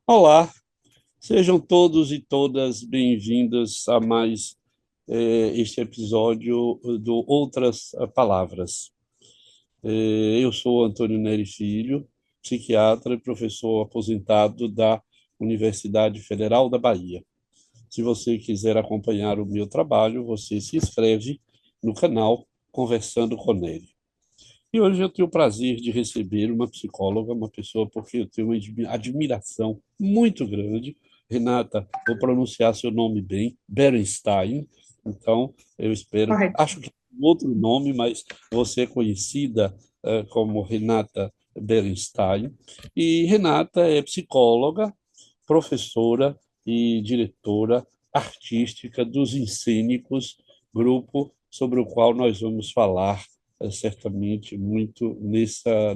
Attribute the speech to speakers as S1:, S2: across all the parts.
S1: Olá, sejam todos e todas bem-vindos a mais este episódio do Outras Palavras. Eu sou Antônio Neri Filho, psiquiatra e professor aposentado da Universidade Federal da Bahia. Se você quiser acompanhar o meu trabalho, você se inscreve no canal Conversando com Neri. E hoje eu tenho o prazer de receber uma psicóloga, uma pessoa porque eu tenho uma admiração muito grande. Renata, vou pronunciar seu nome bem, Berenstein. Então, eu espero,
S2: Correto.
S1: acho que tem outro nome, mas você é conhecida como Renata Berenstein. E Renata é psicóloga, professora e diretora artística dos Incênicos, grupo sobre o qual nós vamos falar certamente muito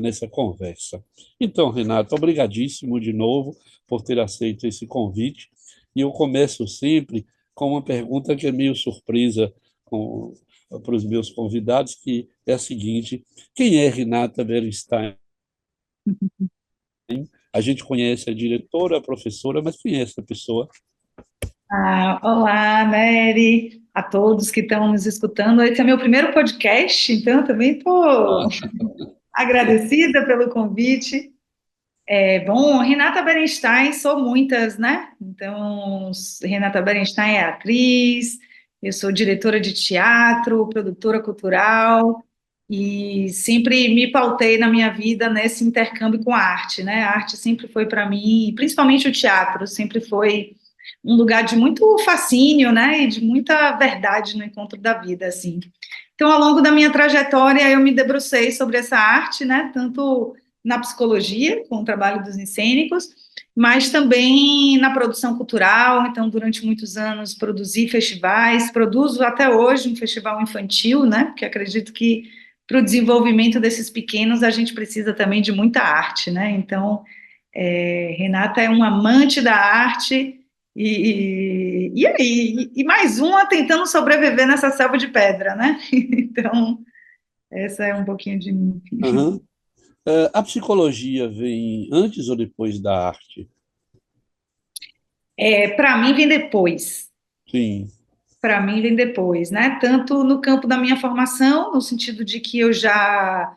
S1: nessa conversa. Então, Renato, obrigadíssimo de novo por ter aceito esse convite. E eu começo sempre com uma pergunta que é meio surpresa para os meus convidados, que é a seguinte: quem é Renata Bernstein? A gente conhece a diretora, a professora, mas quem é essa pessoa?
S2: Olá, Mary, a todos que estão nos escutando. Esse é meu primeiro podcast, então também estou
S1: Ah,
S2: agradecida pelo convite. Bom, Renata Berenstein, sou muitas, né? Então, Renata Berenstein é atriz, eu sou diretora de teatro, produtora cultural e sempre me pautei na minha vida nesse intercâmbio com a arte, né? A arte sempre foi para mim, principalmente o teatro, sempre foi um lugar de muito fascínio, né? E de muita verdade no encontro da vida, assim. Então, ao longo da minha trajetória, eu me debrucei sobre essa arte, né? Tanto na psicologia, com o trabalho dos cênicos, mas também na produção cultural. Então, durante muitos anos, produzi festivais, produzo até hoje um festival infantil, né? Porque acredito que para o desenvolvimento desses pequenos a gente precisa também de muita arte, né? Então, Renata é uma amante da arte e mais uma tentando sobreviver nessa selva de pedra, né? Então, essa é um pouquinho de mim.
S1: aham. A psicologia vem antes ou depois da arte?
S2: Para mim vem depois.
S1: Sim.
S2: Para mim vem depois, né? Tanto no campo da minha formação, no sentido de que eu já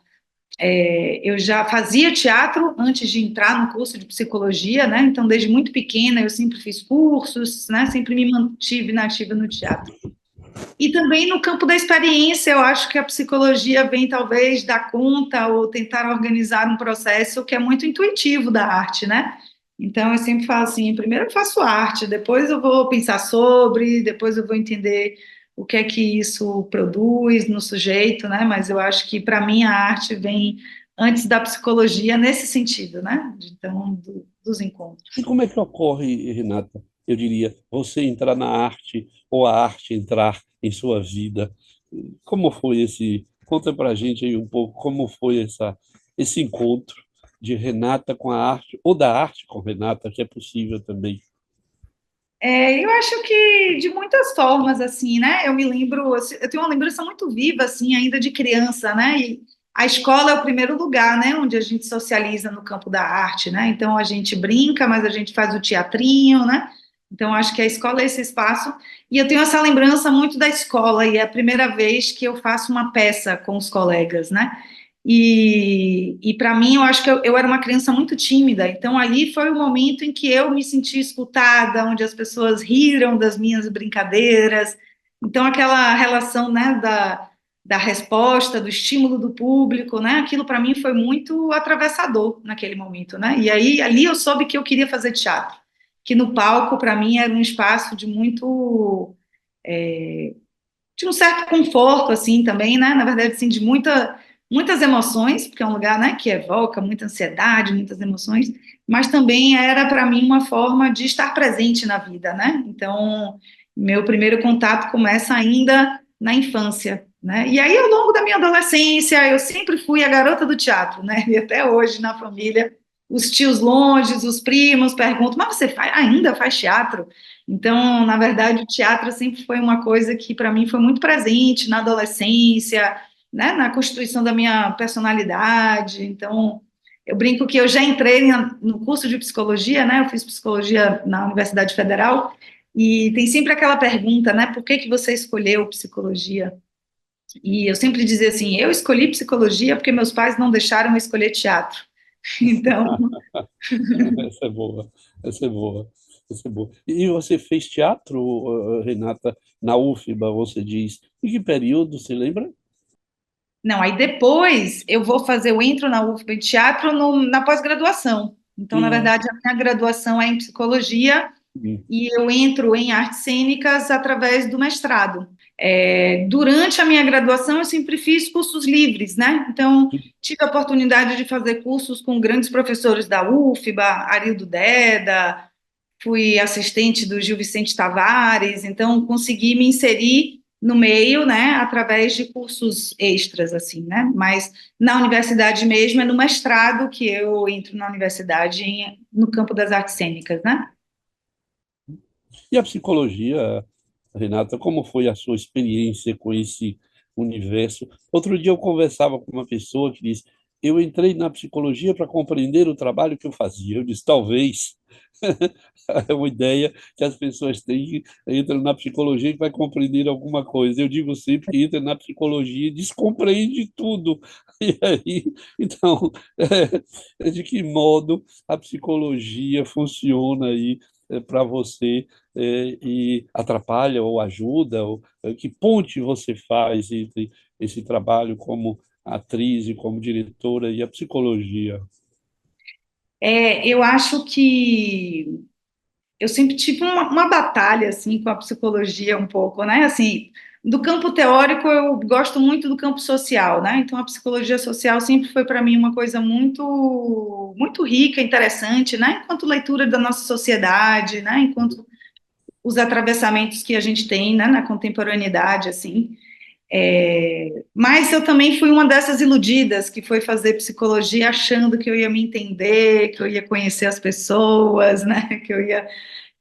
S2: fazia teatro antes de entrar no curso de psicologia, né? Então, desde muito pequena, eu sempre fiz cursos, né? Sempre me mantive nativa no teatro. E também no campo da experiência, eu acho que a psicologia vem talvez dar conta ou tentar organizar um processo que é muito intuitivo da arte, né? Então eu sempre falo assim, primeiro eu faço arte, depois eu vou pensar sobre, depois eu vou entender o que é que isso produz no sujeito, né? Mas eu acho que para mim a arte vem antes da psicologia nesse sentido, né? Então, dos
S1: E
S2: encontros.
S1: como é que ocorre, Renata? Eu diria, você entrar na arte ou a arte entrar em sua vida? Como foi esse? Conta para a gente aí um pouco como foi esse encontro de Renata com a arte, ou da arte com Renata, que é possível também.
S2: Eu acho que de muitas formas, assim, né? Eu me lembro, assim, eu tenho uma lembrança muito viva, assim, ainda de criança, né? E a escola é o primeiro lugar, né? Onde a gente socializa no campo da arte, né? Então a gente brinca, mas a gente faz o teatrinho, né? Então acho que a escola é esse espaço. E eu tenho essa lembrança muito da escola, e é a primeira vez que eu faço uma peça com os colegas, né? E para mim, eu acho que eu era uma criança muito tímida, então ali foi o momento em que eu me senti escutada, onde as pessoas riram das minhas brincadeiras. Então, aquela relação, né, da resposta, do estímulo do público, né, aquilo para mim foi muito atravessador naquele momento, né? E aí, ali eu soube que eu queria fazer teatro, que no palco, para mim, era um espaço de muito de um certo conforto, assim, também, né? Na verdade, assim, de muitas emoções, porque é um lugar, né, que evoca muita ansiedade, muitas emoções, mas também era para mim uma forma de estar presente na vida, né? Então, meu primeiro contato começa ainda na infância, né? E aí, ao longo da minha adolescência, eu sempre fui a garota do teatro, né? E até hoje na família, os tios longes, os primos perguntam: mas você ainda faz teatro? Então, na verdade, o teatro sempre foi uma coisa que para mim foi muito presente na adolescência, né, na constituição da minha personalidade. Então, Eu brinco que eu já entrei no curso de psicologia, né? Eu fiz psicologia na Universidade Federal, e tem sempre aquela pergunta, né? Por que que você escolheu psicologia? E eu sempre dizia assim, eu escolhi psicologia porque meus pais não deixaram eu escolher teatro. Então,
S1: Essa é boa, essa é boa, essa é boa. E você fez teatro, Renata, na UFBA, você diz. Em que período, você lembra?
S2: não, aí depois eu entro na UFBA em teatro na pós-graduação. Então, na
S1: Sim,
S2: verdade, a minha graduação é em psicologia
S1: sim.
S2: e eu entro em artes cênicas através do mestrado. Durante a minha graduação, eu sempre fiz cursos livres, né? Então, tive a oportunidade de fazer cursos com grandes professores da UFBA, Arildo Deda, fui assistente do Gil Vicente Tavares, então consegui me inserir no meio, né, através de cursos extras, assim, né? Mas na universidade mesmo, é no mestrado que eu entro na universidade no campo das artes cênicas, né?
S1: E a psicologia, Renata, como foi a sua experiência com esse universo? Outro dia eu conversava com uma pessoa que disse: eu entrei na psicologia para compreender o trabalho que eu fazia. Eu disse: talvez. É uma ideia que as pessoas têm, que entra na psicologia e vai compreender alguma coisa. Eu digo sempre que entra na psicologia e descompreende tudo. E aí, então, de que modo a psicologia funciona aí para você e atrapalha ou ajuda? Ou, que ponte você faz entre esse trabalho como atriz e como diretora e a psicologia?
S2: Eu acho que eu sempre tive uma batalha assim com a psicologia um pouco, né? Assim, do campo teórico eu gosto muito do campo social, né? Então a psicologia social sempre foi para mim uma coisa muito rica, interessante, né? Enquanto leitura da nossa sociedade, né? Enquanto os atravessamentos que a gente tem, né, na contemporaneidade, assim. Mas eu também fui uma dessas iludidas que foi fazer psicologia achando que eu ia me entender, que eu ia conhecer as pessoas, né? Que eu ia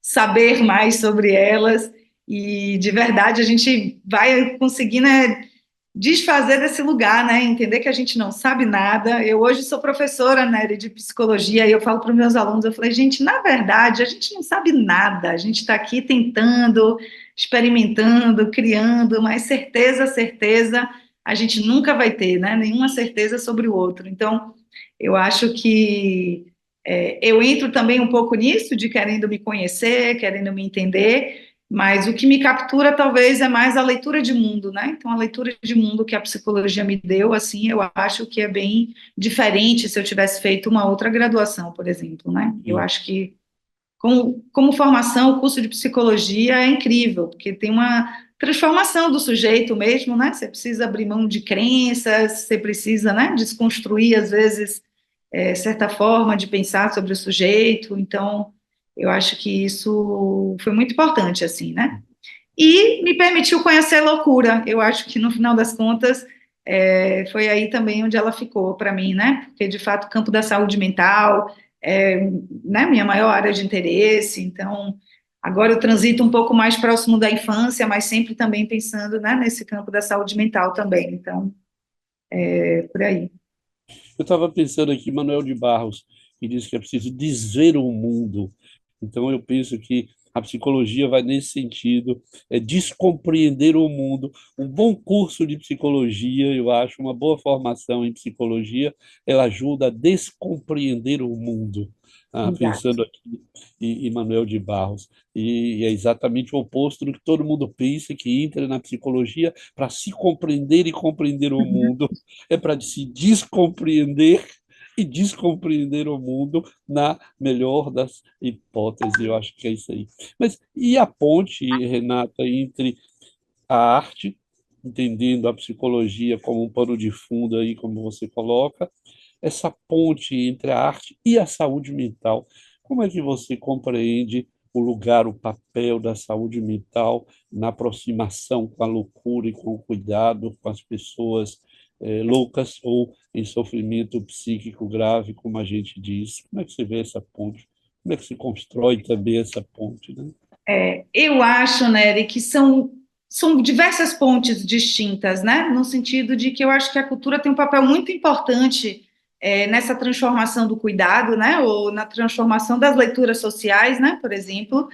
S2: saber mais sobre elas, e de verdade a gente vai conseguir, né, desfazer desse lugar, né, entender que a gente não sabe nada. Eu hoje sou professora, né, de psicologia, e eu falo para os meus alunos, eu falei, gente, na verdade, a gente não sabe nada, a gente está aqui tentando, experimentando, criando, mas certeza, a gente nunca vai ter, né, nenhuma certeza sobre o outro. Então, eu acho que eu entro também um pouco nisso, de querendo me conhecer, querendo me entender, mas o que me captura talvez é mais a leitura de mundo, né? Então, a leitura de mundo que a psicologia me deu, assim, eu acho que é bem diferente se eu tivesse feito uma outra graduação, por exemplo, né? Eu
S1: Sim.
S2: acho que, como formação, o curso de psicologia é incrível, porque tem uma transformação do sujeito mesmo, né? Você precisa abrir mão de crenças, você precisa, né, desconstruir, às vezes, certa forma de pensar sobre o sujeito, então eu acho que isso foi muito importante, assim, né? E me permitiu conhecer a loucura, eu acho que no final das contas foi aí também onde ela ficou para mim, né? Porque de fato o campo da saúde mental é, né, minha maior área de interesse, então agora eu transito um pouco mais próximo da infância, mas sempre também pensando, né, nesse campo da saúde mental também, então por aí.
S1: Eu estava pensando aqui, Manuel de Barros, que diz que é preciso desver o mundo. Então, eu penso que a psicologia vai nesse sentido, é descompreender o mundo. Um bom curso de psicologia, eu acho, uma boa formação em psicologia, ela ajuda a descompreender o mundo. Ah,
S2: Exato.
S1: pensando aqui em Manuel de Barros. E é exatamente o oposto do que todo mundo pensa, que entra na psicologia para se compreender e compreender o mundo. É para se descompreender e descompreender o mundo na melhor das hipóteses. Eu acho que é isso aí. Mas e a ponte, Renata, entre a arte, entendendo a psicologia como um pano de fundo aí, como você coloca, essa ponte entre a arte e a saúde mental? Como é que você compreende o lugar, o papel da saúde mental na aproximação com a loucura e com o cuidado com as pessoas loucas ou em sofrimento psíquico grave, como a gente diz? Como é que você vê essa ponte? Como é que se constrói também essa ponte, né?
S2: Eu acho, Nery, que são diversas pontes distintas, né? No sentido de que eu acho que a cultura tem um papel muito importante nessa transformação do cuidado, né, ou na transformação das leituras sociais, né, por exemplo.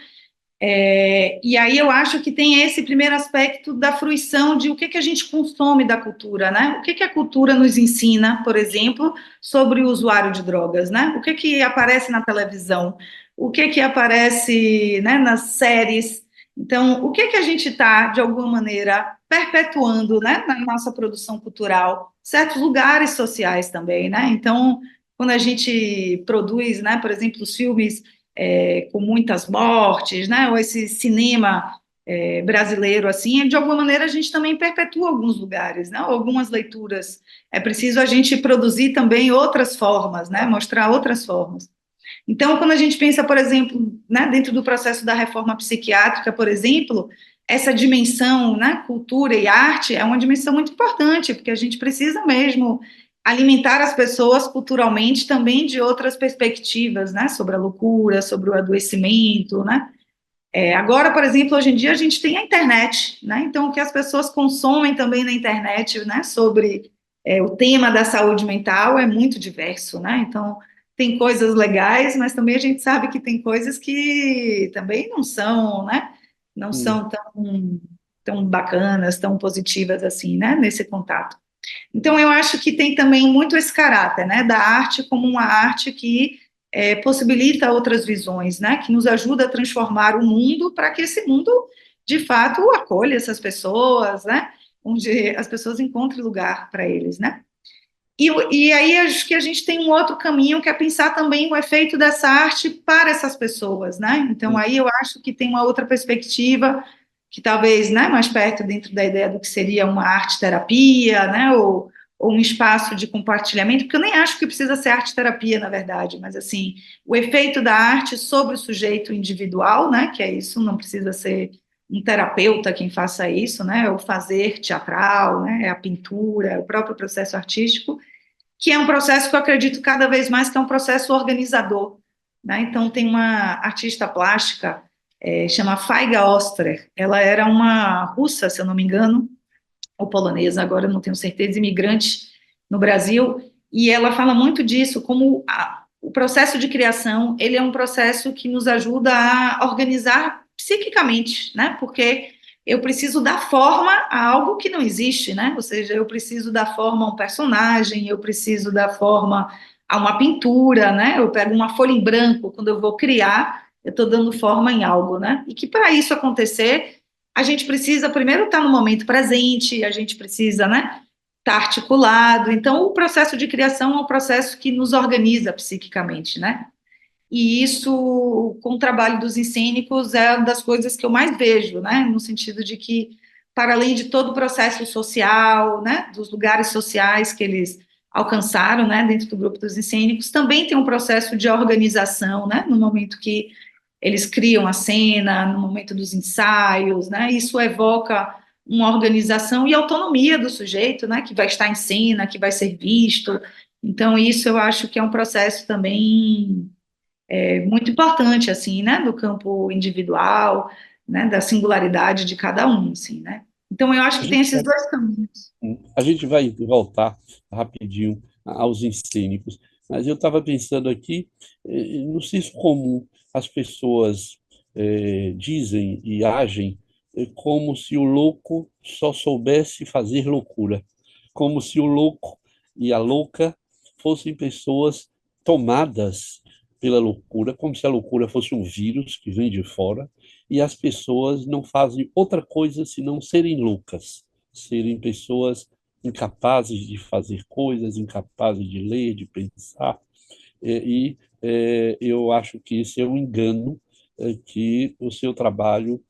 S2: E aí eu acho que tem esse primeiro aspecto da fruição de o que a gente consome da cultura, né? O que a cultura nos ensina, por exemplo, sobre o usuário de drogas, né? O que aparece na televisão, o que aparece, né, nas séries. Então, o que a gente está, de alguma maneira, perpetuando, né, na nossa produção cultural, certos lugares sociais também, né? Então, quando a gente produz, né, por exemplo, os filmes com muitas mortes, né, ou esse cinema brasileiro, assim, de alguma maneira a gente também perpetua alguns lugares, né, algumas leituras. É preciso a gente produzir também outras formas, né, mostrar outras formas. Então, quando a gente pensa, por exemplo, né, dentro do processo da reforma psiquiátrica, por exemplo, essa dimensão, né, cultura e arte é uma dimensão muito importante, porque a gente precisa mesmo alimentar as pessoas culturalmente também de outras perspectivas, né, sobre a loucura, sobre o adoecimento, né. Agora, por exemplo, hoje em dia a gente tem a internet, né, então o que as pessoas consomem também na internet, né, sobre o tema da saúde mental é muito diverso, né, então tem coisas legais, mas também a gente sabe que tem coisas que também não são, né, não
S1: Hum,
S2: são tão bacanas, tão positivas assim, né, nesse contato. Então, eu acho que tem também muito esse caráter, né, da arte como uma arte que possibilita outras visões, né, que nos ajuda a transformar o mundo para que esse mundo, de fato, acolha essas pessoas, né, onde as pessoas encontrem lugar para eles, né. E aí acho que a gente tem um outro caminho que é pensar também o efeito dessa arte para essas pessoas, né? Então
S1: hum,
S2: aí eu acho que tem uma outra perspectiva que talvez, né, mais perto dentro da ideia do que seria uma arte-terapia, né, ou um espaço de compartilhamento, porque eu nem acho que precisa ser arte-terapia, na verdade, mas assim, o efeito da arte sobre o sujeito individual, né, que é isso, não precisa ser um terapeuta quem faça isso, né, é o fazer teatral, né, é a pintura, é o próprio processo artístico, que é um processo que eu acredito cada vez mais que é um processo organizador, né? Então, tem uma artista plástica, chama Faiga Oster, ela era uma russa, se eu não me engano, ou polonesa, agora eu não tenho certeza, imigrante no Brasil, e ela fala muito disso, como o processo de criação, ele é um processo que nos ajuda a organizar psiquicamente, né? Porque eu preciso dar forma a algo que não existe, né? Ou seja, eu preciso dar forma a um personagem, eu preciso dar forma a uma pintura, né? Eu pego uma folha em branco, quando eu vou criar, eu estou dando forma em algo, né? E que para isso acontecer, a gente precisa primeiro estar no momento presente, a gente precisa, né, estar articulado. Então, o processo de criação é um processo que nos organiza psiquicamente, né? E isso, com o trabalho dos cênicos, é uma das coisas que eu mais vejo, né? No sentido de que, para além de todo o processo social, né, dos lugares sociais que eles alcançaram, né, dentro do grupo dos cênicos, também tem um processo de organização, né, no momento que eles criam a cena, no momento dos ensaios, né, isso evoca uma organização e autonomia do sujeito, né, que vai estar em cena, que vai ser visto. Então, isso eu acho que é um processo também muito importante, assim, né, do campo individual, né, da singularidade de cada um, assim, né. Então, eu acho
S1: a
S2: que tem
S1: gente
S2: esses dois caminhos.
S1: A gente vai voltar rapidinho aos cênicos, mas eu estava pensando aqui, no senso comum, as pessoas dizem e agem como se o louco só soubesse fazer loucura, como se o louco e a louca fossem pessoas tomadas pela loucura, como se a loucura fosse um vírus que vem de fora, e as pessoas não fazem outra coisa senão serem loucas, serem pessoas incapazes de fazer coisas, incapazes de ler, de pensar. Eu acho que esse é um engano que o seu trabalho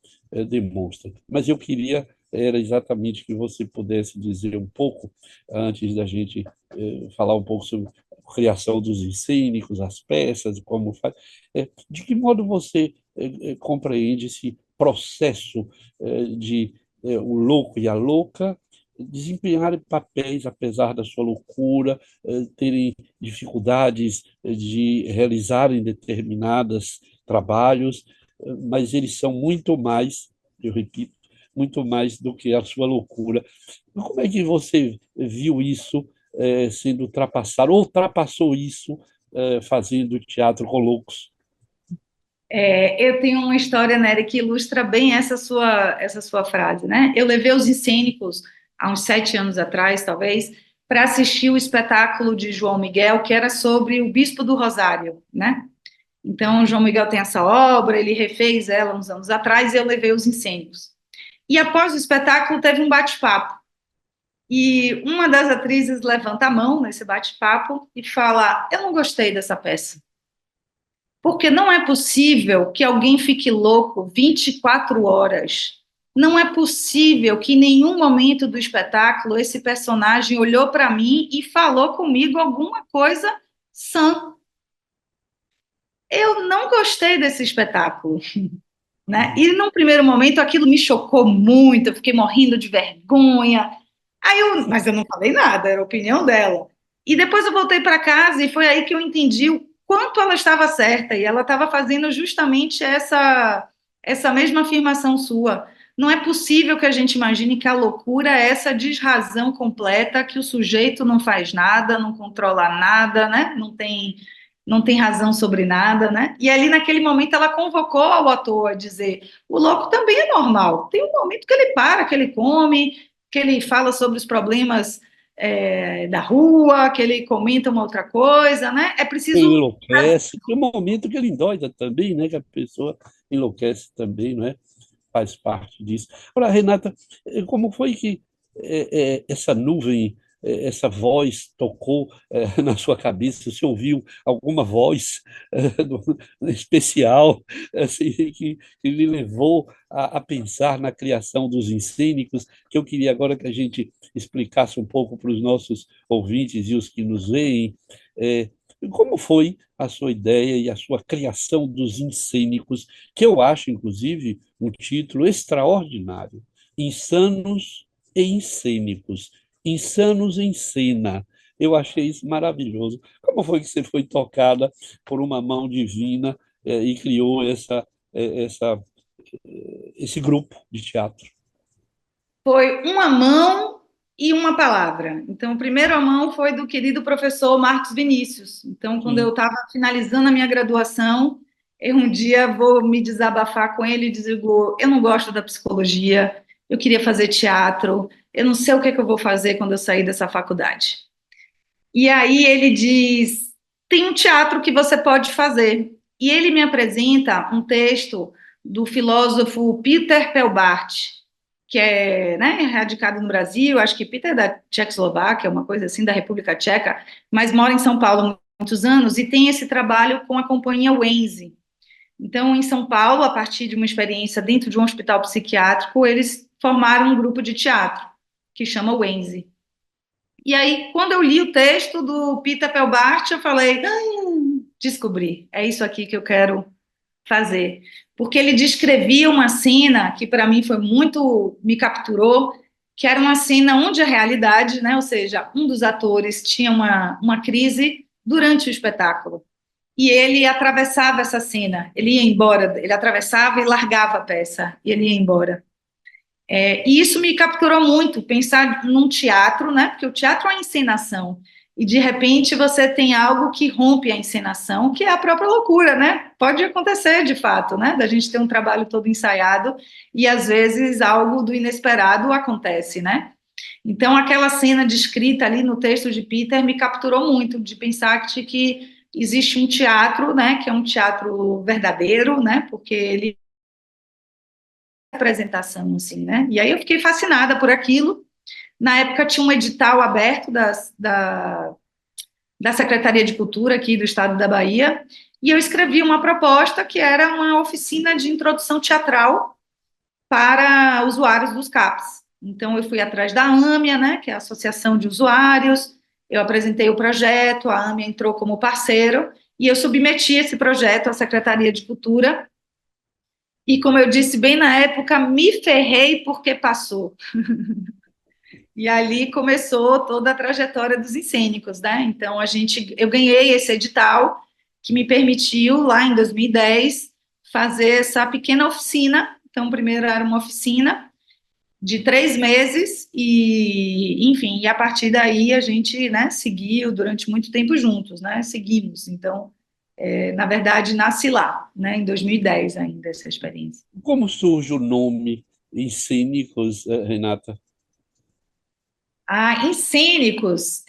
S1: demonstra. Mas eu queria era exatamente que você pudesse dizer um pouco, antes da gente falar um pouco sobre a criação dos cênicos, as peças, como faz, de que modo você compreende esse processo de o louco e a louca desempenharem papéis apesar da sua loucura, terem dificuldades de realizarem determinados trabalhos, mas eles são muito mais, eu repito, muito mais do que a sua loucura. Como é que você viu isso sendo ultrapassado, ou ultrapassou isso fazendo teatro com loucos.
S2: Eu tenho uma história, Nery, que ilustra bem essa sua frase, né? Eu levei os cênicos há uns 7 anos atrás, talvez, para assistir o espetáculo de João Miguel, que era sobre o Bispo do Rosário, né? Então, o João Miguel tem essa obra, ele refez ela uns anos atrás, e eu levei os cênicos. E após o espetáculo, teve um bate-papo. E uma das atrizes levanta a mão nesse bate-papo e fala: Eu não gostei dessa peça. Porque não é possível que alguém fique louco 24 horas. Não é possível que em nenhum momento do espetáculo esse personagem olhou para mim e falou comigo alguma coisa sã. Eu não gostei desse espetáculo, né? E num primeiro momento aquilo me chocou muito, eu fiquei morrendo de vergonha. Mas eu não falei nada, era a opinião dela. E depois eu voltei para casa e foi aí que eu entendi o quanto ela estava certa, e ela estava fazendo justamente essa mesma afirmação sua. Não é possível que a gente imagine que a loucura é essa desrazão completa, que o sujeito não faz nada, não controla nada, né? Não tem razão sobre nada, né? E ali naquele momento ela convocou ao ator a dizer: o louco também é normal. Tem um momento que ele para, que ele come, que ele fala sobre os problemas da rua, que ele comenta uma outra coisa, né? É
S1: Ele
S2: preciso.
S1: enlouquece, tem um momento que ele endoida também, né? Que a pessoa enlouquece também, não é? Faz parte disso. Agora, Renata, como foi que essa nuvem, essa voz tocou na sua cabeça? Você ouviu alguma voz especial assim, que lhe levou a pensar na criação dos encênicos? Que eu queria agora que a gente explicasse um pouco para os nossos ouvintes e os que nos veem. eh, Como foi a sua ideia e a sua criação dos encênicos, que eu acho, inclusive, um título extraordinário: Insanos e Encênicos, Insanos em Cena. Eu achei isso maravilhoso. Como foi que você foi tocada por uma mão divina e criou esse grupo de teatro?
S2: Foi uma mão e uma palavra. Então, a primeira mão foi do querido professor Marcos Vinícius. Então, quando eu
S1: Sim.
S2: estava finalizando a minha graduação, eu um dia vou me desabafar com ele e digo: eu não gosto da psicologia, eu queria fazer teatro, eu não sei o que é que eu vou fazer quando eu sair dessa faculdade. E aí ele diz: tem um teatro que você pode fazer. E ele me apresenta um texto do filósofo Peter Pelbart, que é, né, radicado no Brasil, acho que Peter é da Tchecoslováquia, uma coisa assim, da República Tcheca, mas mora em São Paulo há muitos anos e tem esse trabalho com a companhia Wenze. Então, em São Paulo, a partir de uma experiência dentro de um hospital psiquiátrico, eles formaram um grupo de teatro que chama Wenze. E aí, quando eu li o texto do Peter Pelbart, eu falei: descobri, é isso aqui que eu quero fazer. Porque ele descrevia uma cena que para mim foi muito, me capturou, que era uma cena onde a realidade, né, ou seja, um dos atores tinha uma crise durante o espetáculo. E ele atravessava essa cena, ele ia embora, ele atravessava e largava a peça, e ele ia embora. E isso me capturou muito, pensar num teatro, né? Porque o teatro é a encenação. E de repente você tem algo que rompe a encenação, que é a própria loucura, né? Pode acontecer de fato, né? Da gente ter um trabalho todo ensaiado e às vezes algo do inesperado acontece, né? Então aquela cena descrita ali no texto de Peter me capturou muito, de pensar que existe um teatro, né? Que é um teatro verdadeiro, né? Porque ele apresentação, assim, né? E aí eu fiquei fascinada por aquilo. Na época tinha um edital aberto da Secretaria de Cultura aqui do estado da Bahia, e eu escrevi uma proposta que era uma oficina de introdução teatral para usuários dos CAPs. Então eu fui atrás da AMIA, né, que é a Associação de Usuários, eu apresentei o projeto, a AMIA entrou como parceiro, e eu submeti esse projeto à Secretaria de Cultura, e como eu disse bem na época, me ferrei porque passou. E ali começou toda a trajetória dos encênicos, né? Então eu ganhei esse edital que me permitiu lá em 2010 fazer essa pequena oficina. Então, primeiro era uma oficina de 3 meses e, enfim, e a partir daí a gente, né, seguiu durante muito tempo juntos, né, seguimos. Então, na verdade, nasci lá, né, em 2010 ainda essa experiência.
S1: Como surge o nome Cênicos, Renata?
S2: Em cênicos,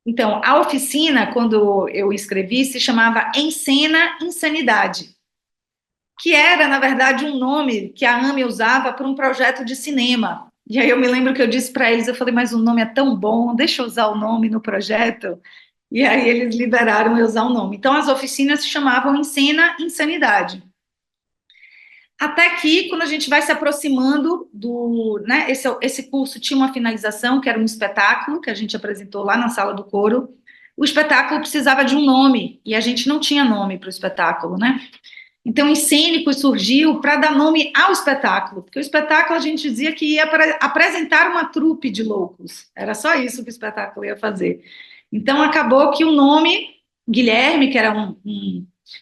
S2: então, a oficina, quando eu escrevi, se chamava Encena Insanidade, que era, na verdade, um nome que a AME usava para um projeto de cinema. E aí eu me lembro que eu disse para eles, eu falei, mas o nome é tão bom, deixa eu usar o nome no projeto. E aí eles liberaram eu usar o nome. Então, as oficinas se chamavam Encena Insanidade. Até que, quando a gente vai se aproximando né, esse curso tinha uma finalização, que era um espetáculo, que a gente apresentou lá na sala do coro. O espetáculo precisava de um nome, e a gente não tinha nome para o espetáculo, né? Então, em Cênicos surgiu para dar nome ao espetáculo, porque o espetáculo a gente dizia que ia apresentar uma trupe de loucos, era só isso que o espetáculo ia fazer. Então, acabou que o nome, Guilherme, que era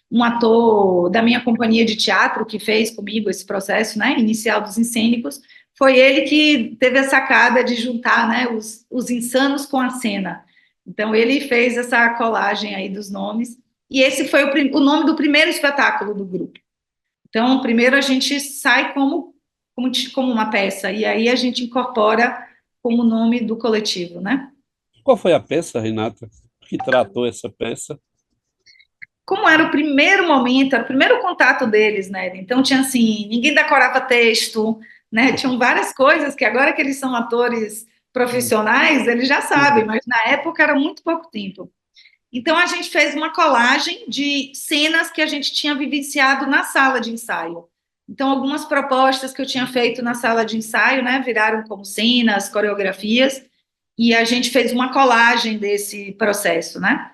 S2: um ator da minha companhia de teatro que fez comigo esse processo, né, inicial dos Encênicos, foi ele que teve a sacada de juntar, né, os insanos com a cena. Então, ele fez essa colagem aí dos nomes, e esse foi o nome do primeiro espetáculo do grupo. Então, primeiro a gente sai como uma peça, e aí a gente incorpora como nome do coletivo, né?
S1: Qual foi a peça, Renata, que tratou essa peça?
S2: Como era o primeiro momento, era o primeiro contato deles, né? Então tinha assim, ninguém decorava texto, né? Tinham várias coisas que agora que eles são atores profissionais, eles já sabem, mas na época era muito pouco tempo. Então a gente fez uma colagem de cenas que a gente tinha vivenciado na sala de ensaio. Então algumas propostas que eu tinha feito na sala de ensaio, né, viraram como cenas, coreografias, e a gente fez uma colagem desse processo, né?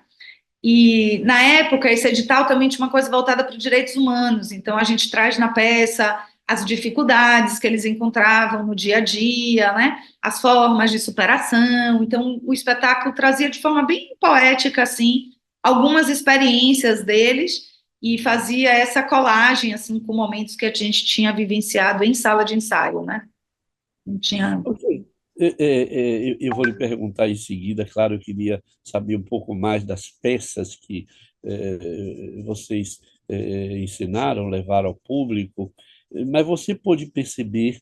S2: E, na época, esse edital também tinha uma coisa voltada para os direitos humanos, então a gente traz na peça as dificuldades que eles encontravam no dia a dia, né? As formas de superação. Então, o espetáculo trazia de forma bem poética, assim, algumas experiências deles e fazia essa colagem, assim, com momentos que a gente tinha vivenciado em sala de ensaio, né? Não tinha.
S1: Ok. Eu vou lhe perguntar em seguida, claro, eu queria saber um pouco mais das peças que vocês ensinaram, levaram ao público, mas você pôde perceber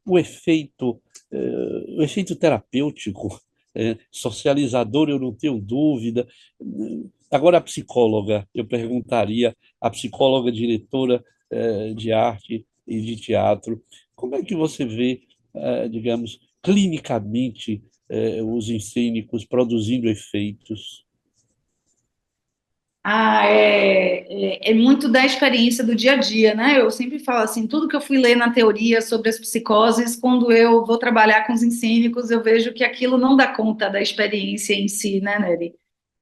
S1: o efeito terapêutico, socializador, eu não tenho dúvida. Agora, a psicóloga, eu perguntaria à psicóloga diretora de arte e de teatro, como é que você vê digamos, clinicamente, os encênicos produzindo efeitos?
S2: É muito da experiência do dia a dia, né? Eu sempre falo assim, tudo que eu fui ler na teoria sobre as psicoses, quando eu vou trabalhar com os encênicos, eu vejo que aquilo não dá conta da experiência em si, né, Nery?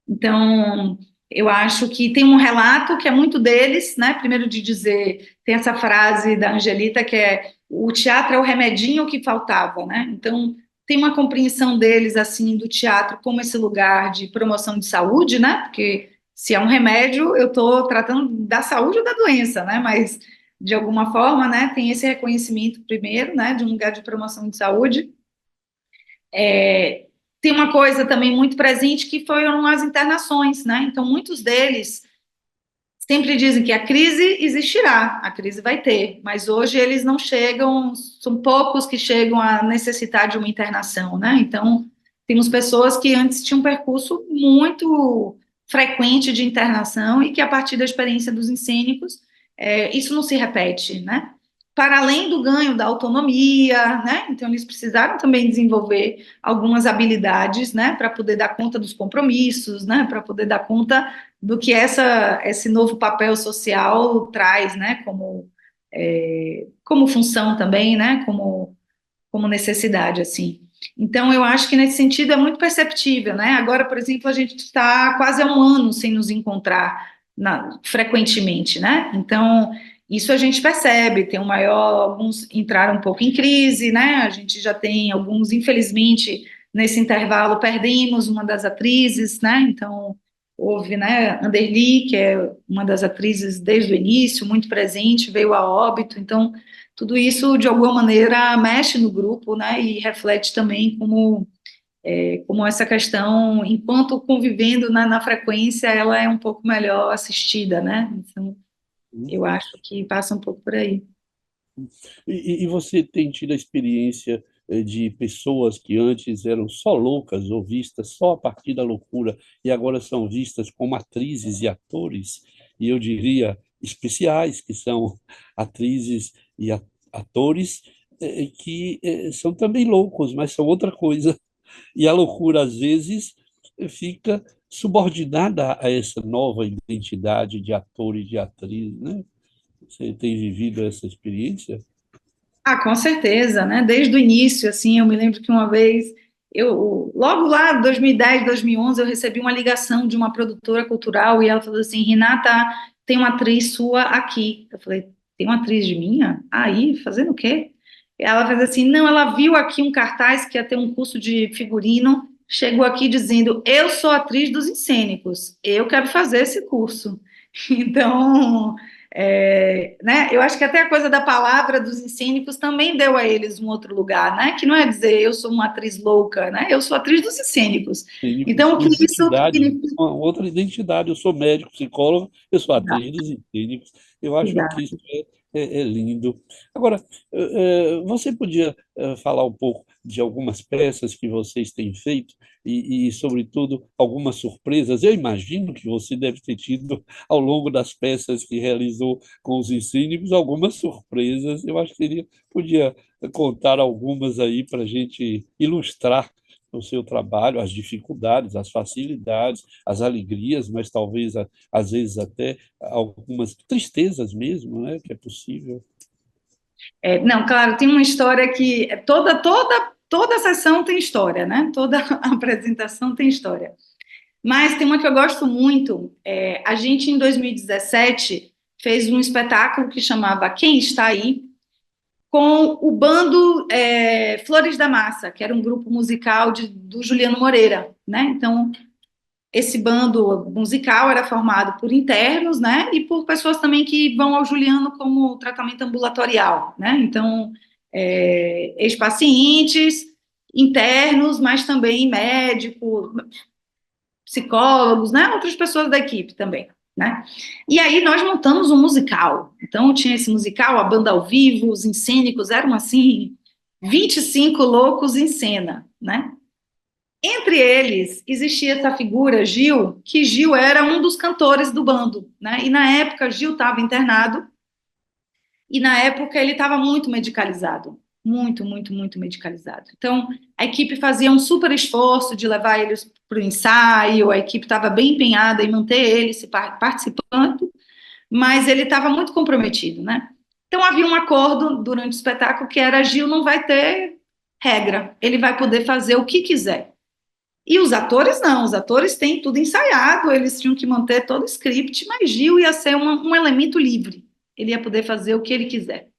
S2: Então, eu acho que tem um relato que é muito deles, né? Primeiro de dizer, tem essa frase da Angelita que é o teatro é o remedinho que faltava, né? Então, tem uma compreensão deles assim do teatro como esse lugar de promoção de saúde, né? Porque se é um remédio, eu estou tratando da saúde ou da doença, né? Mas de alguma forma, né? Tem esse reconhecimento primeiro, né? De um lugar de promoção de saúde. Tem uma coisa também muito presente que foram as internações, né? Então, muitos deles sempre dizem que a crise existirá, a crise vai ter, mas hoje eles não chegam, são poucos que chegam a necessitar de uma internação, né? Então, temos pessoas que antes tinham um percurso muito frequente de internação e que, a partir da experiência dos encênicos, isso não se repete, né? Para além do ganho da autonomia, né? Então, eles precisaram também desenvolver algumas habilidades, né? Para poder dar conta dos compromissos, né? Para poder dar conta do que esse novo papel social traz, né, como função também, né, como necessidade, assim. Então, eu acho que nesse sentido é muito perceptível, né? Agora, por exemplo, a gente está quase há um ano sem nos encontrar frequentemente, né? Então, isso a gente percebe, tem um maior, alguns entraram um pouco em crise, né? A gente já tem alguns, infelizmente, nesse intervalo perdemos uma das atrizes, né? Então, houve, né, Anderly, que é uma das atrizes desde o início, muito presente, veio a óbito, então tudo isso, de alguma maneira, mexe no grupo, né, e reflete também como essa questão, enquanto convivendo na frequência, ela é um pouco melhor assistida, né, então, eu acho que passa um pouco por aí.
S1: E você tem tido a experiência de pessoas que antes eram só loucas ou vistas só a partir da loucura e agora são vistas como atrizes e atores, e eu diria especiais, que são atrizes e atores que são também loucos, mas são outra coisa. E a loucura, às vezes, fica subordinada a essa nova identidade de ator e de atriz, né? Você tem vivido essa experiência?
S2: Ah, com certeza, né? Desde o início, assim, eu me lembro que uma vez, logo lá, 2010, 2011, eu recebi uma ligação de uma produtora cultural e ela falou assim, Renata, tem uma atriz sua aqui. Eu falei, tem uma atriz de minha? Aí, fazendo o quê? Ela fez assim, não, ela viu aqui um cartaz que ia ter um curso de figurino, chegou aqui dizendo, eu sou atriz dos Incênicos, eu quero fazer esse curso. Então, né, eu acho que até a coisa da palavra dos Incênicos também deu a eles um outro lugar, né, que não é dizer eu sou uma atriz louca, né, eu sou atriz dos Incênicos.
S1: Clínicos
S2: Então, o
S1: com
S2: que isso
S1: identidade,
S2: significa?
S1: uma outra identidade. Eu sou médico, psicólogo, eu sou atriz dos clínicos. Eu acho que isso é lindo. Agora, você podia falar um pouco de algumas peças que vocês têm feito sobretudo, algumas surpresas? Eu imagino que você deve ter tido, ao longo das peças que realizou com os Incênicos, algumas surpresas. Eu acho que seria, podia contar algumas aí para a gente ilustrar o seu trabalho, as dificuldades, as facilidades, as alegrias, mas talvez às vezes até algumas tristezas mesmo, né, que é possível.
S2: Não, claro, tem uma história que toda sessão tem história, né? Toda apresentação tem história. Mas tem uma que eu gosto muito. A gente, em 2017, fez um espetáculo que chamava Quem Está Aí, com o bando Flores da Massa, que era um grupo musical do Juliano Moreira, né? Então, esse bando musical era formado por internos, né? E por pessoas também que vão ao Juliano como tratamento ambulatorial, né? Então, ex-pacientes, internos, mas também médicos, psicólogos, né? Outras pessoas da equipe também, né? E aí nós montamos um musical. Então tinha esse musical, a banda ao vivo, os encênicos eram assim 25 loucos em cena, né? Entre eles existia essa figura Gil, que Gil era um dos cantores do bando, né? E na época Gil estava internado e na época ele estava muito medicalizado, muito, muito, muito medicalizado. Então a equipe fazia um super esforço de levar eles para o ensaio, a equipe estava bem empenhada em manter ele se participando, mas ele estava muito comprometido, né? Então havia um acordo durante o espetáculo que era Gil não vai ter regra, ele vai poder fazer o que quiser. E os atores não, os atores têm tudo ensaiado, eles tinham que manter todo o script, mas Gil ia ser um elemento livre, ele ia poder fazer o que ele quiser.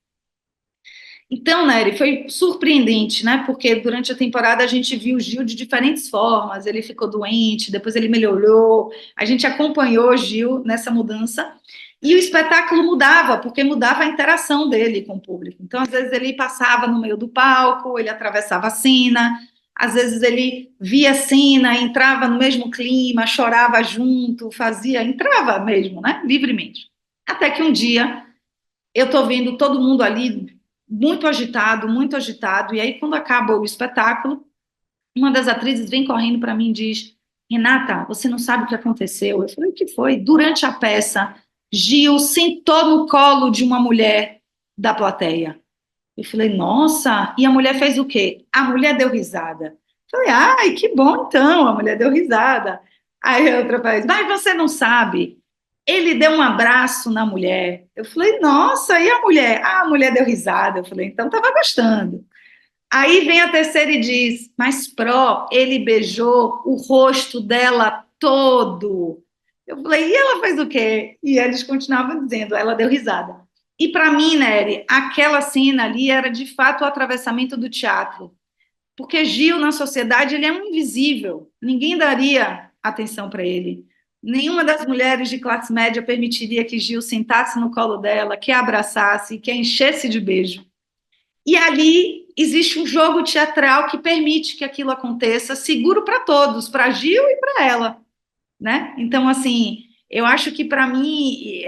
S2: Então, Nery, foi surpreendente, né? Porque durante a temporada a gente viu o Gil de diferentes formas. Ele ficou doente, depois ele melhorou. A gente acompanhou o Gil nessa mudança. E o espetáculo mudava, porque mudava a interação dele com o público. Então, às vezes, ele passava no meio do palco, ele atravessava a cena, às vezes ele via a cena, entrava no mesmo clima, chorava junto, entrava mesmo, né? Livremente. Até que um dia eu tô vendo todo mundo ali muito agitado, e aí quando acaba o espetáculo, uma das atrizes vem correndo para mim e diz, Renata, você não sabe o que aconteceu? Eu falei, o que foi? Durante a peça, Gil sentou no colo de uma mulher da plateia. Eu falei, nossa, e a mulher fez o quê? A mulher deu risada. Eu falei, ai, que bom então, a mulher deu risada. Aí a outra faz, mas você não sabe, ele deu um abraço na mulher. Eu falei, nossa, e a mulher? Ah, a mulher deu risada. Eu falei, então estava gostando. Aí vem a terceira e diz, mas Pró, ele beijou o rosto dela todo. Eu falei, e ela fez o quê? E eles continuavam dizendo, ela deu risada. E para mim, Nery, aquela cena ali era de fato o atravessamento do teatro. Porque Gil, na sociedade, ele é um invisível. Ninguém daria atenção para ele. Nenhuma das mulheres de classe média permitiria que Gil sentasse no colo dela, que a abraçasse, que a enchesse de beijo. E ali existe um jogo teatral que permite que aquilo aconteça, seguro para todos, para Gil e para ela, né? Então, assim, eu acho que para mim,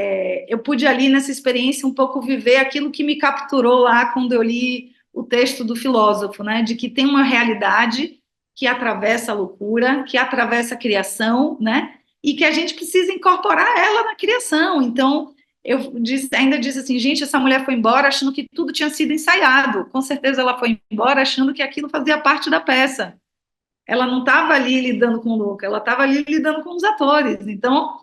S2: eu pude ali nessa experiência um pouco viver aquilo que me capturou lá quando eu li o texto do filósofo, né? De que tem uma realidade que atravessa a loucura, que atravessa a criação, né? E que a gente precisa incorporar ela na criação. Então, ainda disse assim, gente, essa mulher foi embora achando que tudo tinha sido ensaiado. Com certeza ela foi embora achando que aquilo fazia parte da peça. Ela não estava ali lidando com o Luca, ela estava ali lidando com os atores. Então,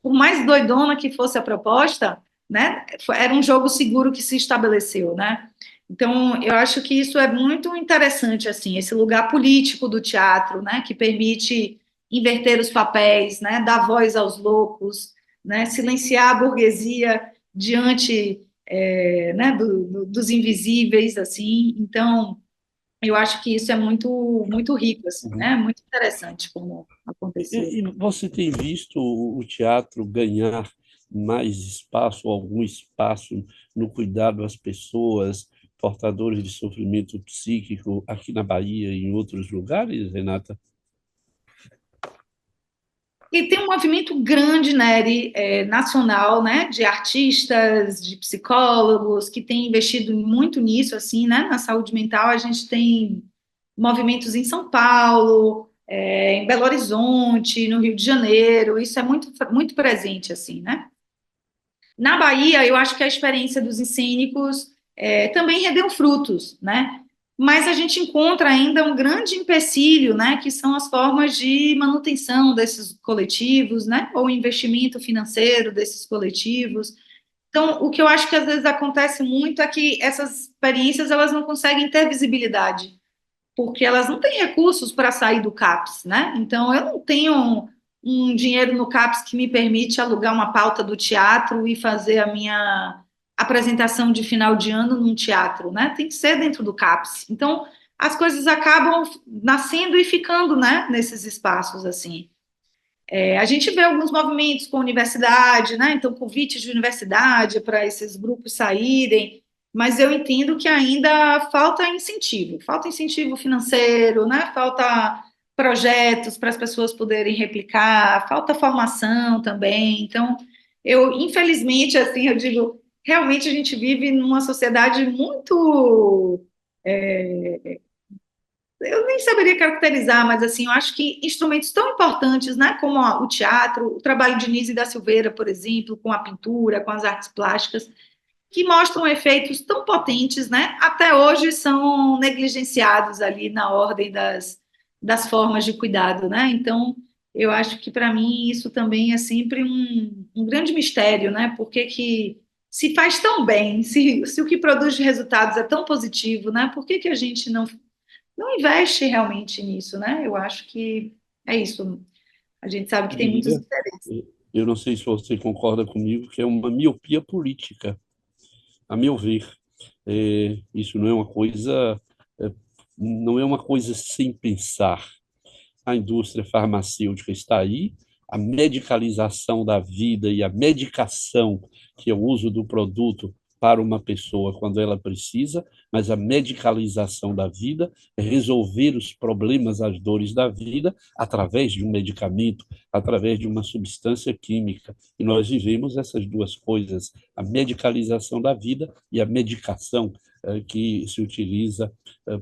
S2: por mais doidona que fosse a proposta, né, era um jogo seguro que se estabeleceu, né? Então, eu acho que isso é muito interessante, assim, esse lugar político do teatro, né, que permite inverter os papéis, né, dar voz aos loucos, né, silenciar a burguesia diante, né, dos invisíveis, assim. Então, eu acho que isso é muito rico, assim,
S1: Uhum.
S2: né? Muito interessante como aconteceu.
S1: E você tem visto o teatro ganhar mais espaço, algum espaço no cuidado às pessoas portadoras de sofrimento psíquico aqui na Bahia e em outros lugares, Renata?
S2: E tem um movimento grande, Nery, nacional, né, de artistas, de psicólogos, que tem investido muito nisso, assim, né, na saúde mental. A gente tem movimentos em São Paulo, em Belo Horizonte, no Rio de Janeiro. Isso é muito presente, assim, né? Na Bahia, eu acho que a experiência dos cênicos também rendeu frutos, né? Mas a gente encontra ainda um grande empecilho, né? Que são as formas de manutenção desses coletivos, né? Ou investimento financeiro desses coletivos. Então, o que eu acho que às vezes acontece muito é que essas experiências elas não conseguem ter visibilidade porque elas não têm recursos para sair do CAPS, né? Então, eu não tenho um dinheiro no CAPS que me permite alugar uma pauta do teatro e fazer a minha apresentação de final de ano num teatro, né? Tem que ser dentro do CAPS. Então, as coisas acabam nascendo e ficando, né? Nesses espaços, assim. A gente vê alguns movimentos com a universidade, né? Então, convites de universidade para esses grupos saírem, mas eu entendo que ainda falta incentivo financeiro, né? Falta projetos para as pessoas poderem replicar, falta formação também. Então, infelizmente, assim, eu digo, realmente a gente vive numa sociedade muito eu nem saberia caracterizar, mas assim, eu acho que instrumentos tão importantes, né, como o teatro, o trabalho de Nise da Silveira, por exemplo, com a pintura, com as artes plásticas, que mostram efeitos tão potentes, né, até hoje são negligenciados ali na ordem das formas de cuidado, né? Então, eu acho que para mim isso também é sempre um grande mistério, né? Porque que se faz tão bem, se o que produz de resultados é tão positivo, né? Por que a gente não investe realmente nisso, né? Eu acho que é isso. A gente sabe que tem muitos
S1: Diria,
S2: interesses.
S1: eu não sei se você concorda comigo, que é uma miopia política, a meu ver. Isso não é uma coisa, é, não é uma coisa sem pensar. A indústria farmacêutica está aí, a medicalização da vida e a medicação, que é o uso do produto para uma pessoa quando ela precisa, mas a medicalização da vida é resolver os problemas, as dores da vida através de um medicamento, através de uma substância química. E nós vivemos essas duas coisas, a medicalização da vida e a medicação que se utiliza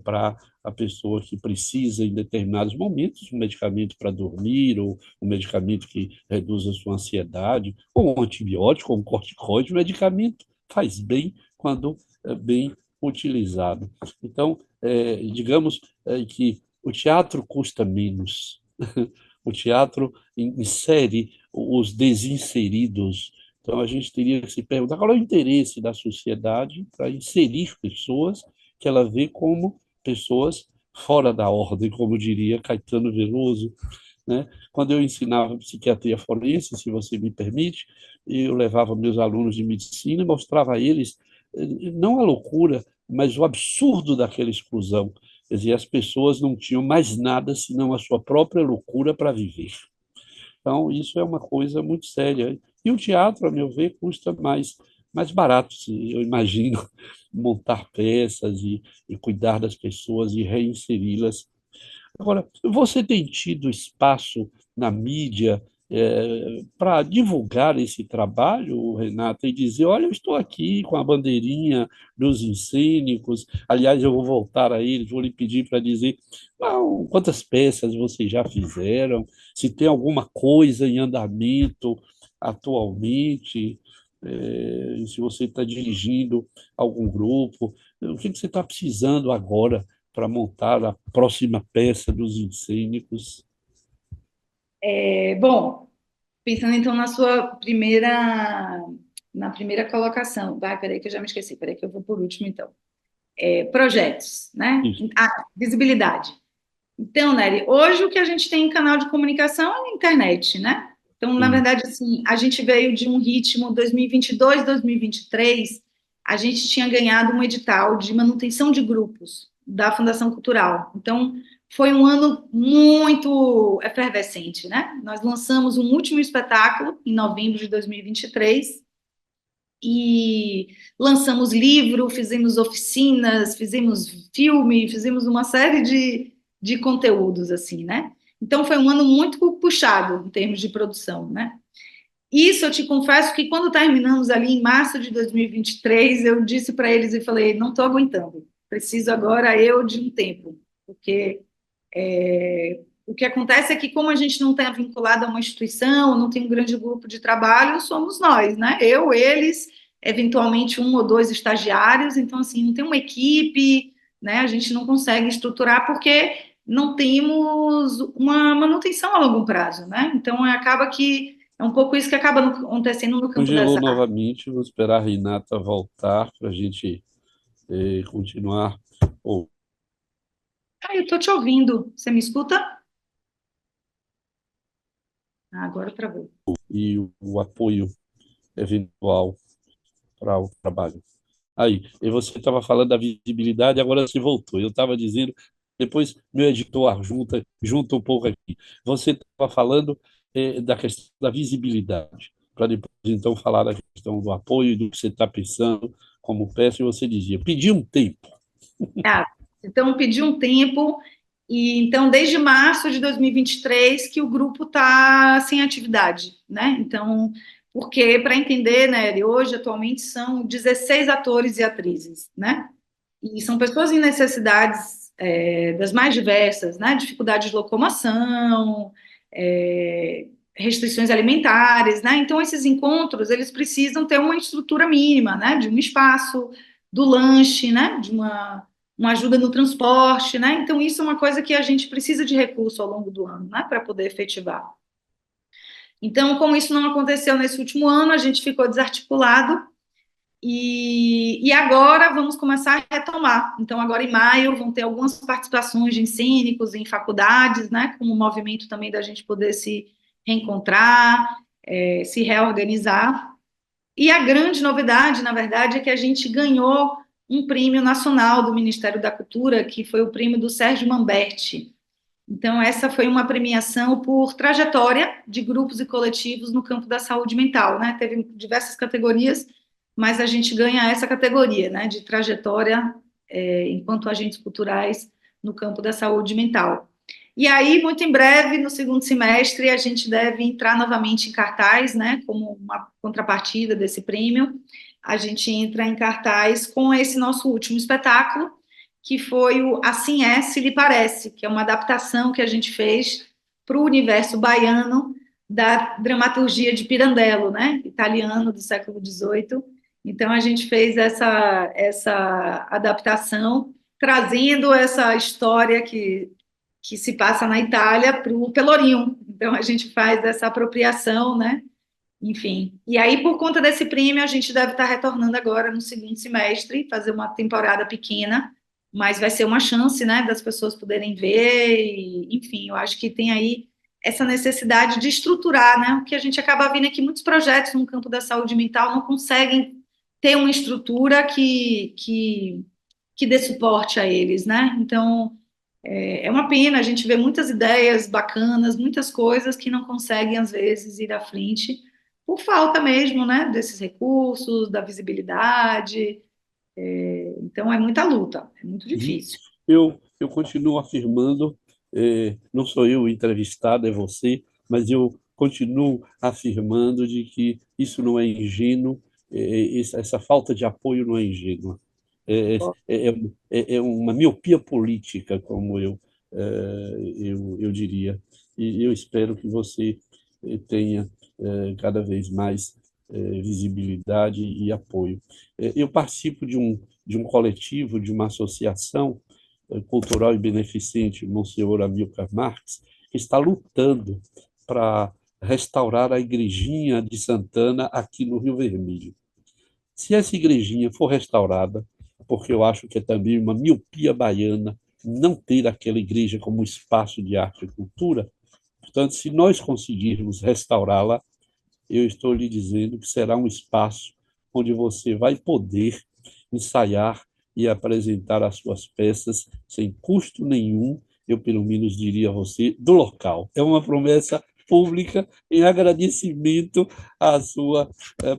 S1: para a pessoa que precisa, em determinados momentos, um medicamento para dormir, ou um medicamento que reduz a sua ansiedade, ou um antibiótico, ou um corticoide, o medicamento faz bem quando é bem utilizado. Então, digamos que o teatro custa menos, o teatro insere os desinseridos. Então, a gente teria que se perguntar qual é o interesse da sociedade para inserir pessoas que ela vê como pessoas fora da ordem, como diria Caetano Veloso, né? Quando eu ensinava psiquiatria forense, se você me permite, eu levava meus alunos de medicina e mostrava a eles não a loucura, mas o absurdo daquela exclusão. Quer dizer, as pessoas não tinham mais nada senão a sua própria loucura para viver. Então, isso é uma coisa muito séria. E o teatro, a meu ver, custa mais barato, eu imagino, montar peças e cuidar das pessoas e reinseri-las. Agora, você tem tido espaço na mídia para divulgar esse trabalho, Renata, e dizer, olha, eu estou aqui com a bandeirinha dos incênicos, aliás, eu vou voltar a eles, vou lhe pedir para dizer quantas peças vocês já fizeram, se tem alguma coisa em andamento atualmente, se você está dirigindo algum grupo, o que você está precisando agora para montar a próxima peça dos Incênicos.
S2: Bom, pensando então na primeira colocação, vai, peraí que eu já me esqueci, peraí que eu vou por último então. Projetos, né?
S1: Isso.
S2: Visibilidade. Então, Nery, hoje o que a gente tem em canal de comunicação é a internet, né? Então, na
S1: Sim.
S2: verdade, assim, a gente veio de um ritmo 2022, 2023, a gente tinha ganhado um edital de manutenção de grupos da Fundação Cultural. Então, foi um ano muito efervescente, né? Nós lançamos um último espetáculo em novembro de 2023 e lançamos livro, fizemos oficinas, fizemos filme, fizemos uma série de conteúdos, assim, né? Então, foi um ano muito puxado em termos de produção, né? Isso eu te confesso que quando terminamos ali em março de 2023, eu disse para eles e falei, não estou aguentando, preciso agora eu de um tempo, porque o que acontece é que como a gente não está vinculado a uma instituição, não tem um grande grupo de trabalho, somos nós, né? Eu, eles, eventualmente um ou dois estagiários, então assim, não tem uma equipe, né? A gente não consegue estruturar porque não temos uma manutenção a longo prazo, né? Então acaba que é um pouco isso que acaba acontecendo no campo
S1: Congelou
S2: dessa.
S1: novamente, vou esperar a Renata voltar para a gente continuar. Oh,
S2: Eu estou te ouvindo. Você me escuta? Agora travou.
S1: e o apoio eventual para o trabalho. Aí, e você estava falando da visibilidade, agora você voltou. Eu estava dizendo, depois meu editor junta um pouco aqui. Você estava falando da questão da visibilidade, para depois então falar da questão do apoio e do que você está pensando como peça, e você dizia, pedir um tempo.
S2: Ah, então, pedi um tempo, e então, desde março de 2023, que o grupo está sem atividade, né? Então, porque, para entender, né, hoje, atualmente, são 16 atores e atrizes, né? E são pessoas em necessidades das mais diversas, né? Dificuldade de locomoção, restrições alimentares, né? Então, esses encontros, eles precisam ter uma estrutura mínima, né? De um espaço, do lanche, né? De uma ajuda no transporte, né? Então, isso é uma coisa que a gente precisa de recurso ao longo do ano, né? Para poder efetivar. Então, como isso não aconteceu nesse último ano, a gente ficou desarticulado e agora vamos começar a retomar. Então, agora em maio vão ter algumas participações de cênicos em faculdades, né? Com o movimento também da gente poder se reencontrar, se reorganizar. E a grande novidade, na verdade, é que a gente ganhou um prêmio nacional do Ministério da Cultura, que foi o prêmio do Sérgio Mamberti. Então, essa foi uma premiação por trajetória de grupos e coletivos no campo da saúde mental, né? Teve diversas categorias, mas a gente ganha essa categoria, né? De trajetória enquanto agentes culturais no campo da saúde mental. E aí, muito em breve, no segundo semestre, a gente deve entrar novamente em cartaz, né? Como uma contrapartida desse prêmio, a gente entra em cartaz com esse nosso último espetáculo, que foi o Assim É, Se Lhe Parece, que é uma adaptação que a gente fez para o universo baiano da dramaturgia de Pirandello, né, italiano do século XVIII. Então, a gente fez essa adaptação, trazendo essa história que se passa na Itália para o Pelourinho. Então, a gente faz essa apropriação, né, enfim. E aí, por conta desse prêmio, a gente deve estar retornando agora no segundo semestre, fazer uma temporada pequena, mas vai ser uma chance, né, das pessoas poderem ver, e, enfim, eu acho que tem aí essa necessidade de estruturar, né, porque a gente acaba vendo que muitos projetos no campo da saúde mental não conseguem ter uma estrutura que dê suporte a eles, né, então É uma pena, a gente vê muitas ideias bacanas, muitas coisas que não conseguem, às vezes, ir à frente por falta mesmo, né, desses recursos, da visibilidade. Então, é muita luta, é muito
S1: Uhum.
S2: difícil.
S1: Eu continuo afirmando, não sou eu o entrevistado, é você, mas eu continuo afirmando de que isso não é ingênuo, essa falta de apoio não é ingênua. É uma miopia política, como eu diria. E eu espero que você tenha cada vez mais visibilidade e apoio. Eu participo de um coletivo, de uma associação cultural e beneficente, Monsenhor Amilcar Marques, que está lutando para restaurar a igrejinha de Santana aqui no Rio Vermelho. Se essa igrejinha for restaurada, porque eu acho que é também uma miopia baiana não ter aquela igreja como espaço de arte e cultura, portanto, se nós conseguirmos restaurá-la, eu estou lhe dizendo que será um espaço onde você vai poder ensaiar e apresentar as suas peças sem custo nenhum, eu pelo menos diria a você, do local. É uma promessa pública em agradecimento à sua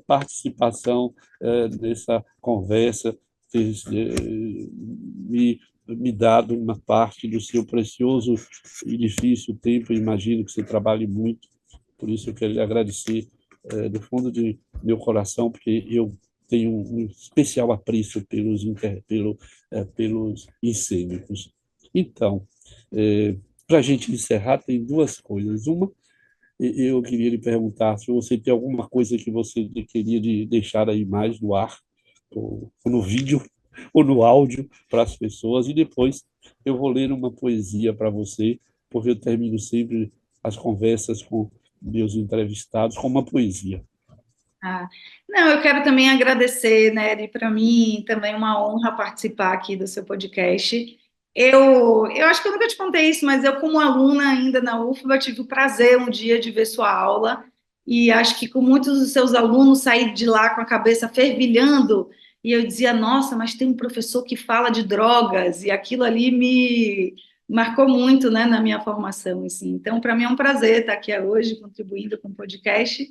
S1: participação nessa conversa, ter me dado uma parte do seu precioso e difícil tempo. Eu imagino que você trabalhe muito, por isso eu quero lhe agradecer do fundo de meu coração, porque eu tenho um especial apreço pelos incêndios. Então, para a gente encerrar, tem duas coisas. Uma, eu queria lhe perguntar se você tem alguma coisa que você queria deixar aí mais no ar, ou no vídeo, ou no áudio para as pessoas, e depois eu vou ler uma poesia para você, porque eu termino sempre as conversas com meus entrevistados com uma poesia.
S2: Ah, não, eu quero também agradecer, Nery, para mim também é uma honra participar aqui do seu podcast. Eu acho que eu nunca te contei isso, mas eu, como aluna ainda na UFBA, tive o prazer um dia de ver sua aula e acho que com muitos dos seus alunos saí de lá com a cabeça fervilhando e eu dizia, nossa, mas tem um professor que fala de drogas e aquilo ali me marcou muito, né, na minha formação, assim. Então, para mim é um prazer estar aqui hoje contribuindo com o podcast.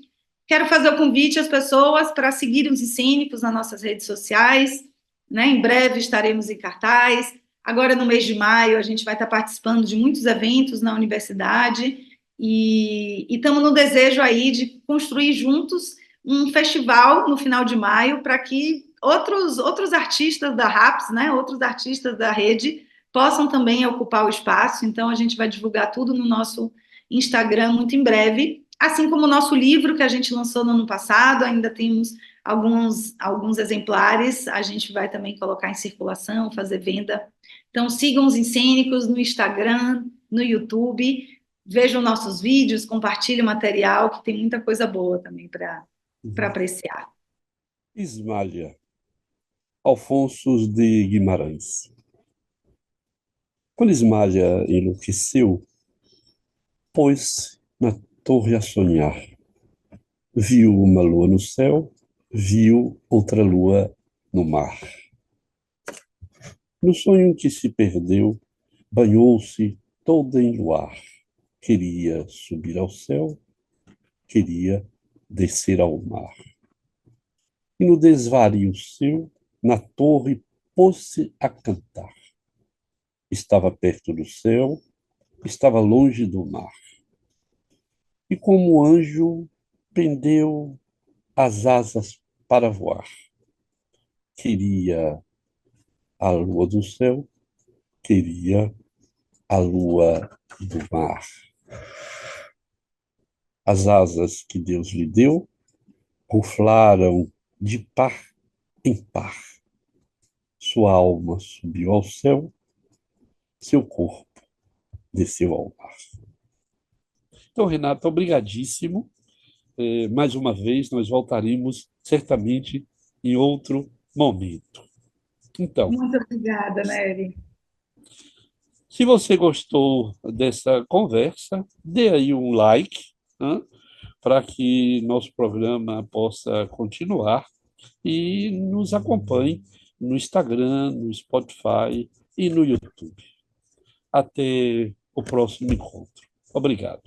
S2: Quero fazer o convite às pessoas para seguirem os Encênicos nas nossas redes sociais, né? Em breve estaremos em cartaz. Agora, no mês de maio, a gente vai estar participando de muitos eventos na universidade e estamos no desejo aí de construir juntos um festival no final de maio para que outros artistas da RAPS, né? Outros artistas da rede possam também ocupar o espaço. Então, a gente vai divulgar tudo no nosso Instagram muito em breve. Assim como o nosso livro que a gente lançou no ano passado, ainda temos alguns exemplares, a gente vai também colocar em circulação, fazer venda. Então, sigam os Encênicos no Instagram, no YouTube, vejam nossos vídeos, compartilhem o material, que tem muita coisa boa também para apreciar.
S1: Ismália, Alfonso de Guimarães. Quando Ismália enlouqueceu, pôs na torre a sonhar. Viu uma lua no céu, viu outra lua no mar. No sonho que se perdeu, banhou-se toda em luar. Queria subir ao céu, queria descer ao mar. E no desvario seu, na torre, pôs-se a cantar. Estava perto do céu, estava longe do mar. E como anjo, pendeu as asas para voar. Queria a lua do céu, queria a lua do mar. As asas que Deus lhe deu ruflaram de par em par. Sua alma subiu ao céu, seu corpo desceu ao mar. Então, Renato, obrigadíssimo. Mais uma vez, nós voltaremos certamente em outro momento. Então,
S2: Muito obrigada, Nery.
S1: se você gostou dessa conversa, dê aí um like, né, para que nosso programa possa continuar e nos acompanhe no Instagram, no Spotify e no YouTube. Até o próximo encontro. Obrigado.